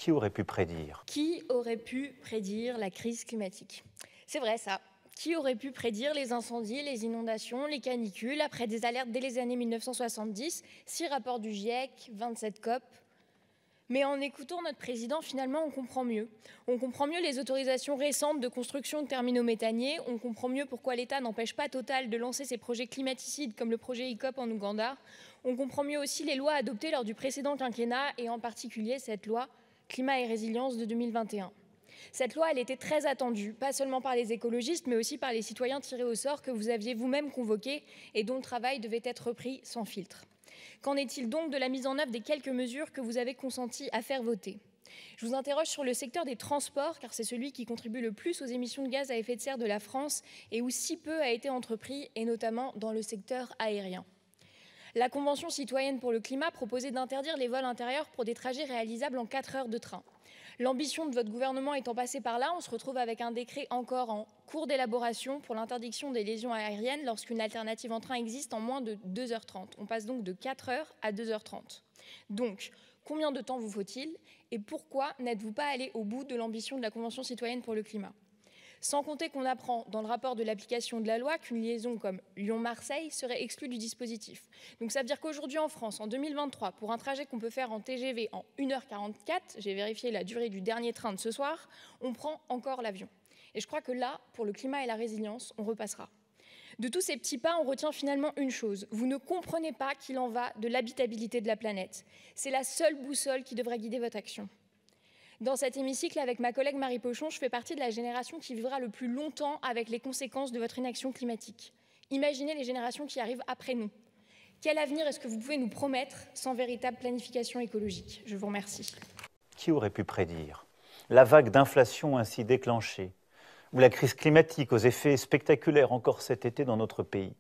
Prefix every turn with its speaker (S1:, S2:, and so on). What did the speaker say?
S1: Qui aurait pu prédire?
S2: Qui aurait pu prédire la crise climatique? C'est vrai ça. Qui aurait pu prédire les incendies, les inondations, les canicules, après des alertes dès les années 1970, 6 rapports du GIEC, 27 COP? Mais en écoutant notre président, finalement, on comprend mieux. On comprend mieux les autorisations récentes de construction de terminaux méthaniers, on comprend mieux pourquoi l'État n'empêche pas Total de lancer ses projets climaticides comme le projet ICOP en Ouganda. On comprend mieux aussi les lois adoptées lors du précédent quinquennat et en particulier cette loi Climat et résilience de 2021. Cette loi, elle était très attendue, pas seulement par les écologistes, mais aussi par les citoyens tirés au sort que vous aviez vous-même convoqués et dont le travail devait être repris sans filtre. Qu'en est-il donc de la mise en œuvre des quelques mesures que vous avez consenti à faire voter? Je vous interroge sur le secteur des transports, car c'est celui qui contribue le plus aux émissions de gaz à effet de serre de la France et où si peu a été entrepris, et notamment dans le secteur aérien. La Convention citoyenne pour le climat proposait d'interdire les vols intérieurs pour des trajets réalisables en 4 heures de train. L'ambition de votre gouvernement étant passée par là, on se retrouve avec un décret encore en cours d'élaboration pour l'interdiction des liaisons aériennes lorsqu'une alternative en train existe en moins de 2h30. On passe donc de 4 heures à 2h30. Donc, combien de temps vous faut-il et pourquoi n'êtes-vous pas allé au bout de l'ambition de la Convention citoyenne pour le climat? Sans compter qu'on apprend dans le rapport de l'application de la loi qu'une liaison comme Lyon-Marseille serait exclue du dispositif. Donc ça veut dire qu'aujourd'hui en France, en 2023, pour un trajet qu'on peut faire en TGV en 1h44, j'ai vérifié la durée du dernier train de ce soir, on prend encore l'avion. Et je crois que là, pour le climat et la résilience, on repassera. De tous ces petits pas, on retient finalement une chose. Vous ne comprenez pas qu'il en va de l'habitabilité de la planète. C'est la seule boussole qui devrait guider votre action. Dans cet hémicycle, avec ma collègue Marie Pochon, je fais partie de la génération qui vivra le plus longtemps avec les conséquences de votre inaction climatique. Imaginez les générations qui arrivent après nous. Quel avenir est-ce que vous pouvez nous promettre sans véritable planification écologique? Je vous remercie.
S1: Qui aurait pu prédire la vague d'inflation ainsi déclenchée, ou la crise climatique aux effets spectaculaires encore cet été dans notre pays?